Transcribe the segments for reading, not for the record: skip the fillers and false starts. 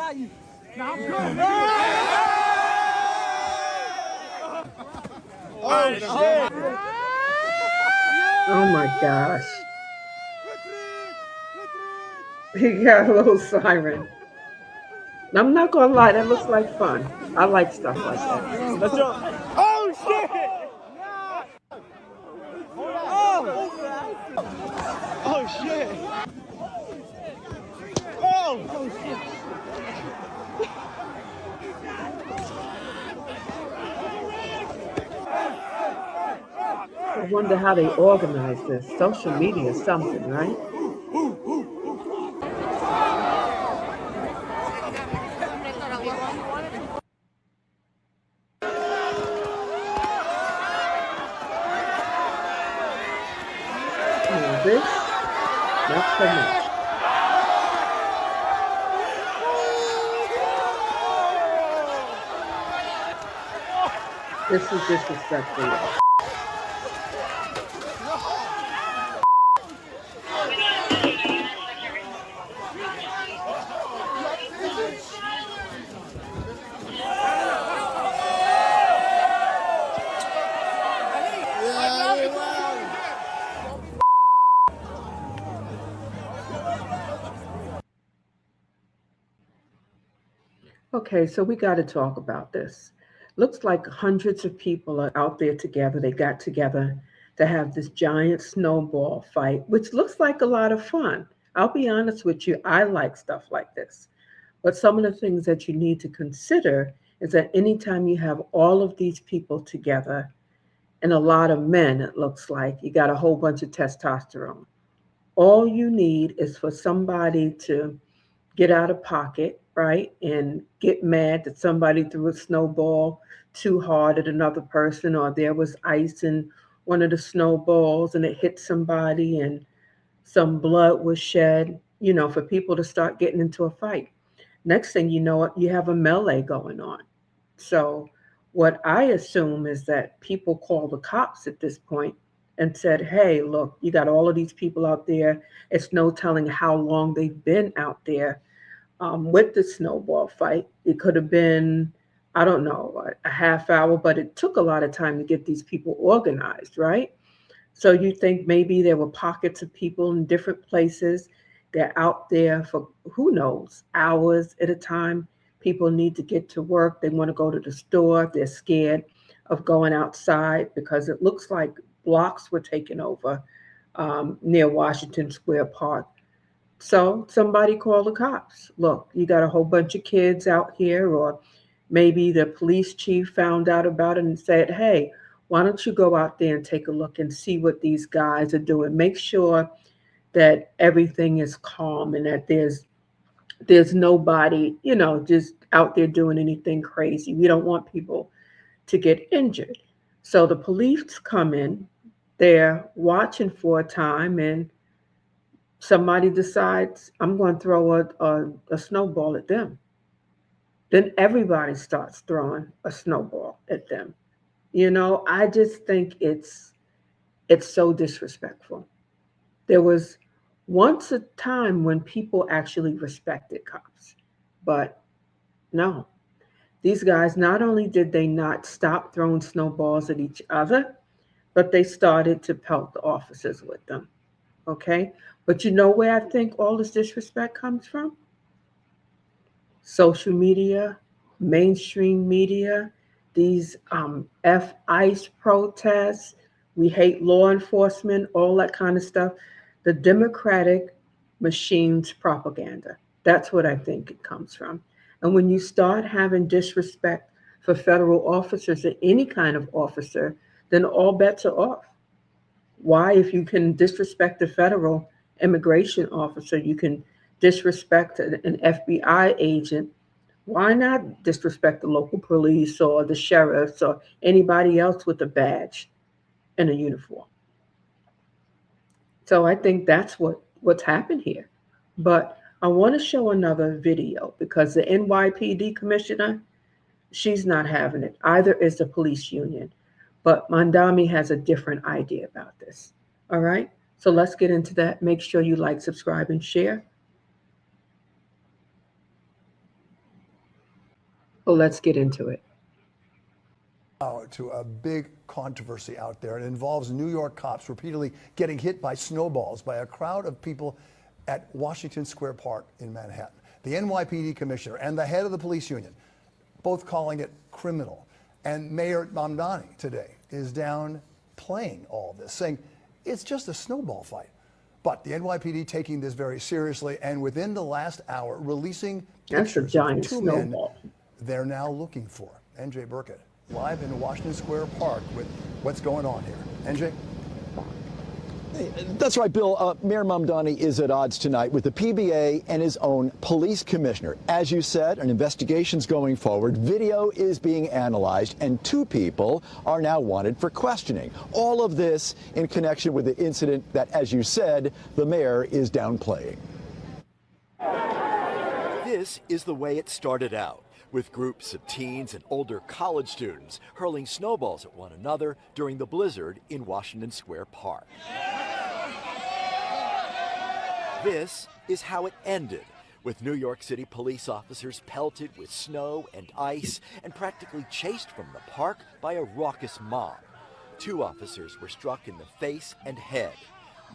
got you. Now I'm good. Oh, shit. Oh my gosh. He got a little siren. I'm not gonna lie, that looks like fun. I like stuff like that. Let's go. Oh, shit. Oh. Oh, shit. Oh, shit. I wonder how they organize this. Social media is something, right? Now this, not so much. This is disrespectful, y'all. Okay, so we got to talk about this. Looks like hundreds of people are out there together. They got together to have this giant snowball fight, which looks like a lot of fun. I'll be honest with you, I like stuff like this. But some of the things that you need to consider is that anytime you have all of these people together, and a lot of men, it looks like, you got a whole bunch of testosterone. All you need is for somebody to get out of pocket, right? And get mad that somebody threw a snowball too hard at another person, or there was ice in one of the snowballs and it hit somebody and some blood was shed, for people to start getting into a fight. Next thing you know, you have a melee going on. So, what I assume is that people called the cops at this point and said, hey, look, you got all of these people out there. It's no telling how long they've been out there with the snowball fight. It could have been, I don't know, a half hour, but it took a lot of time to get these people organized, right? So you think maybe there were pockets of people in different places. They're out there for who knows, hours at a time. People need to get to work. They want to go to the store. They're scared of going outside because it looks like blocks were taken over near Washington Square Park. So somebody called the cops. Look, you got a whole bunch of kids out here, or maybe the police chief found out about it and said, hey, why don't you go out there and take a look and see what these guys are doing? Make sure that everything is calm and that there's nobody, just out there doing anything crazy. We don't want people to get injured. So the police come in, they're watching for a time, and somebody decides, I'm going to throw a snowball at them. Then everybody starts throwing a snowball at them. I just think it's so disrespectful. There was once a time when people actually respected cops, but no. These guys, not only did they not stop throwing snowballs at each other, but they started to pelt the officers with them. Okay? But you know where I think all this disrespect comes from? Social media, mainstream media, these F ICE protests, we hate law enforcement, all that kind of stuff. The Democratic machine's propaganda. That's what I think it comes from. And when you start having disrespect for federal officers or any kind of officer, then all bets are off. Why, if you can disrespect a federal immigration officer, you can disrespect an FBI agent, why not disrespect the local police or the sheriffs or anybody else with a badge and a uniform? So I think that's what's happened here. But I want to show another video because the NYPD commissioner, she's not having it. Either is the police union. But Mamdani has a different idea about this. All right? So let's get into that. Make sure you like, subscribe, and share. Well, let's get into it. To a big controversy out there. It involves New York cops repeatedly getting hit by snowballs by a crowd of people at Washington Square Park in Manhattan. The NYPD Commissioner and the head of the police union both calling it criminal. And Mayor Mamdani today is down playing all this, saying it's just a snowball fight. But the NYPD taking this very seriously, and within the last hour releasing pictures of two snowball men they're now looking for. NJ Burkett, live in Washington Square Park with what's going on here. NJ? That's right, Bill. Mayor Mamdani is at odds tonight with the PBA and his own police commissioner. As you said, an investigation's going forward. Video is being analyzed, and 2 people are now wanted for questioning. All of this in connection with the incident that, as you said, the mayor is downplaying. This is the way it started out, with groups of teens and older college students hurling snowballs at one another during the blizzard in Washington Square Park. This is how it ended, with New York City police officers pelted with snow and ice and practically chased from the park by a raucous mob. 2 officers were struck in the face and head.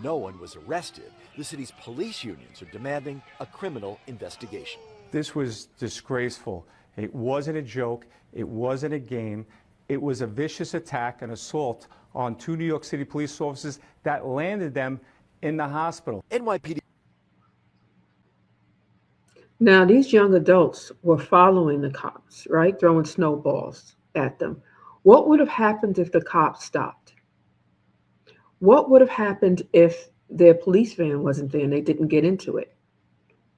No one was arrested. The city's police unions are demanding a criminal investigation. This was disgraceful. It wasn't a joke. It wasn't a game. It was a vicious attack and assault on 2 New York City police officers that landed them in the hospital. NYPD. Now, these young adults were following the cops, right? Throwing snowballs at them. What would have happened if the cops stopped? What would have happened if their police van wasn't there and they didn't get into it?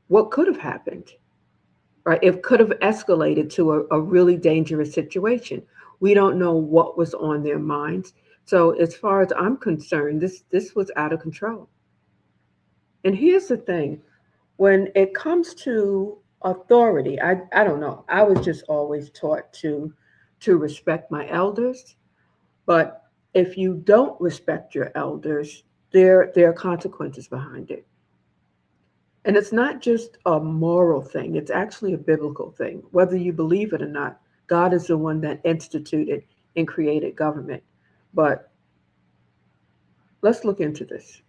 What could have happened? Right? It could have escalated to a really dangerous situation. We don't know what was on their minds. So as far as I'm concerned, this was out of control. And here's the thing. When it comes to authority, I don't know. I was just always taught to respect my elders. But if you don't respect your elders, there are consequences behind it. And it's not just a moral thing. It's actually a biblical thing. Whether you believe it or not, God is the one that instituted and created government. But let's look into this.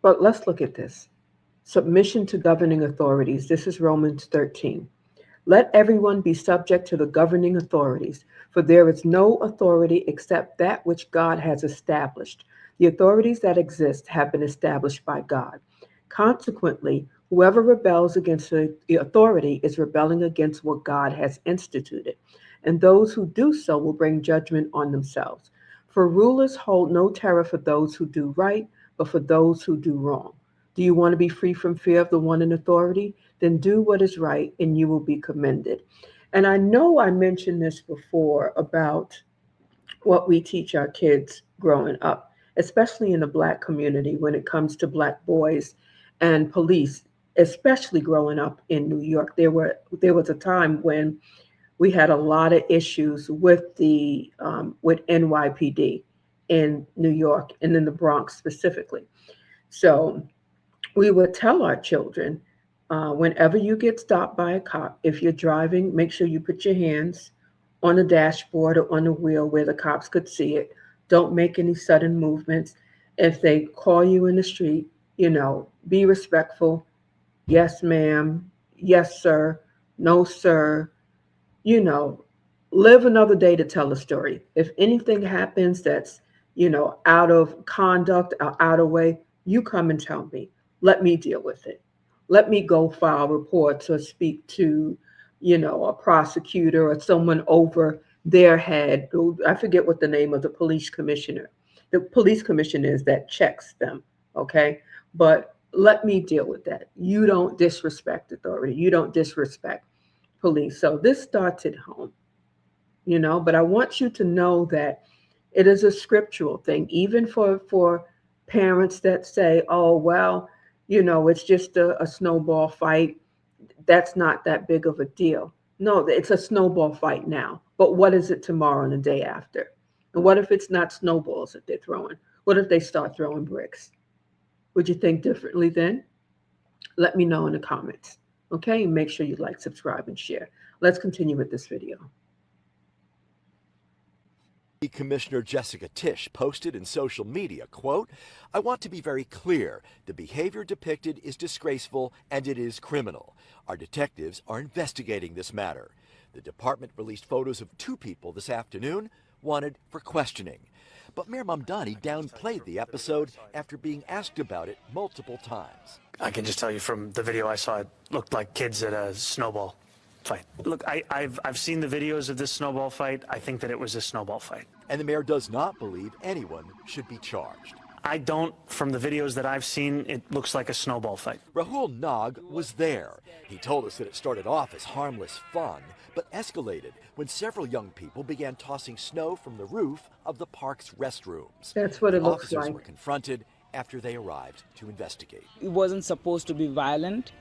But let's look at this. Submission to governing authorities. This is Romans 13. Let everyone be subject to the governing authorities, for there is no authority except that which God has established. The authorities that exist have been established by God. Consequently, whoever rebels against the authority is rebelling against what God has instituted, and those who do so will bring judgment on themselves. For rulers hold no terror for those who do right, but for those who do wrong. Do you want to be free from fear of the one in authority? Then do what is right, and you will be commended. And I know I mentioned this before about what we teach our kids growing up, especially in the Black community when it comes to Black boys and police, especially growing up in New York. There was a time when we had a lot of issues with with NYPD in New York and in the Bronx specifically. So we would tell our children, whenever you get stopped by a cop, if you're driving, make sure you put your hands on the dashboard or on the wheel where the cops could see it. Don't make any sudden movements. If they call you in the street, be respectful. Yes, ma'am. Yes, sir. No, sir. Live another day to tell a story. If anything happens that's, out of conduct or out of way, you come and tell me. Let me deal with it. Let me go file reports or speak to, a prosecutor or someone over their head. I forget what the name of the police commissioner. The police commissioner is that checks them, okay? But let me deal with that. You don't disrespect authority. You don't disrespect police. So this starts at home, but I want you to know that it is a scriptural thing, even for parents that say, oh, well, it's just a snowball fight. That's not that big of a deal. No, it's a snowball fight now. But what is it tomorrow and the day after? And what if it's not snowballs that they're throwing? What if they start throwing bricks? Would you think differently then? Let me know in the comments. Okay, and make sure you like, subscribe, and share. Let's continue with this video. Commissioner Jessica Tisch posted in social media, quote, "I want to be very clear. The behavior depicted is disgraceful and it is criminal. Our detectives are investigating this matter." The department released photos of 2 people this afternoon wanted for questioning. But Mayor Mamdani downplayed the episode after being asked about it multiple times. I can just tell you from the video I saw, it looked like kids at a snowball fight. Look, I've seen the videos of this snowball fight. I think that it was a snowball fight. And the mayor does not believe anyone should be charged. I don't. From the videos that I've seen, it looks like a snowball fight. Rahul Nag was there. He told us that it started off as harmless fun, but escalated when several young people began tossing snow from the roof of the park's restrooms. That's what it looks Officers like. were confronted after they arrived to investigate. It wasn't supposed to be violent.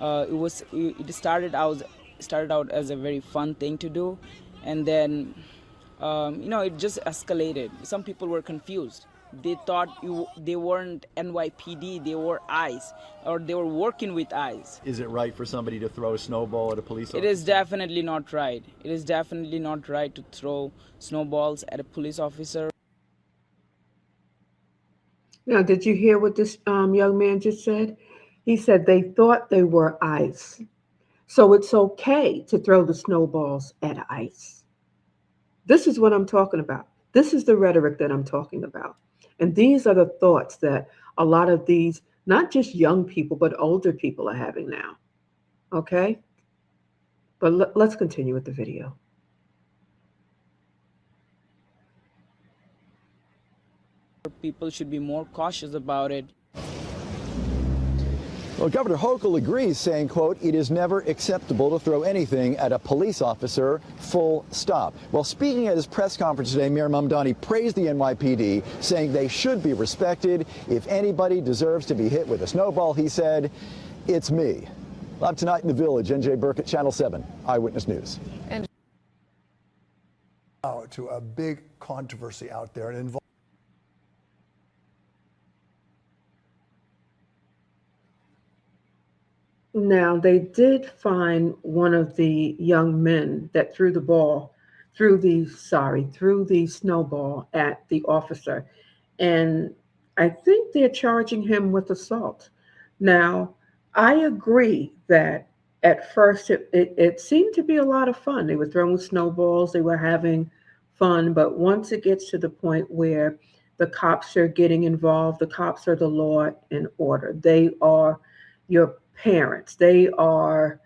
It started out as a very fun thing to do, and then it just escalated. Some people were confused. They thought they weren't NYPD, they were ICE, or they were working with ICE. Is it right for somebody to throw a snowball at a police officer? It is definitely not right. It is definitely not right to throw snowballs at a police officer. Now, did you hear what this young man just said? He said they thought they were ICE. So it's okay to throw the snowballs at ICE. This is what I'm talking about. This is the rhetoric that I'm talking about. And these are the thoughts that a lot of these, not just young people, but older people are having now. Okay? But let's continue with the video. People should be more cautious about it. Well, Governor Hochul agrees, saying, quote, "It is never acceptable to throw anything at a police officer, full stop." Well, speaking at his press conference today, Mayor Mamdani praised the NYPD, saying they should be respected. If anybody deserves to be hit with a snowball, he said, it's me. Live tonight in the Village, NJ Burkett, Channel 7, Eyewitness News. Now to a big controversy out there. It involves Now, they did find one of the young men that threw the snowball at the officer. And I think they're charging him with assault. Now, I agree that at first it seemed to be a lot of fun. They were throwing snowballs, they were having fun. But once it gets to the point where the cops are getting involved, the cops are the law and order. They are your parents. They are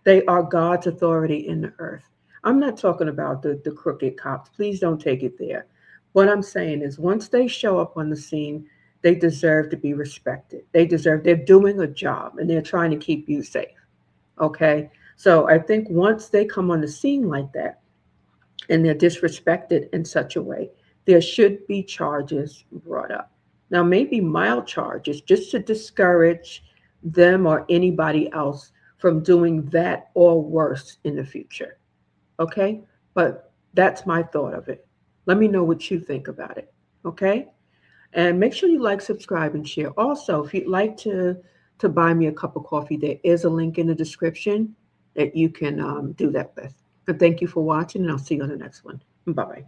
God's authority in the earth. I'm not talking about the crooked cops. Please don't take it there. What I'm saying is once they show up on the scene, they deserve to be respected. They're doing a job and they're trying to keep you safe. Okay? So I think once they come on the scene like that and they're disrespected in such a way, there should be charges brought up. Now, maybe mild charges just to discourage them or anybody else from doing that or worse in the future. Okay? But that's my thought of it. Let me know what you think about it. Okay? And make sure you like, subscribe, and share. Also, if you'd like to buy me a cup of coffee, there is a link in the description that you can do that with. But thank you for watching, and I'll see you on the next one. Bye-bye.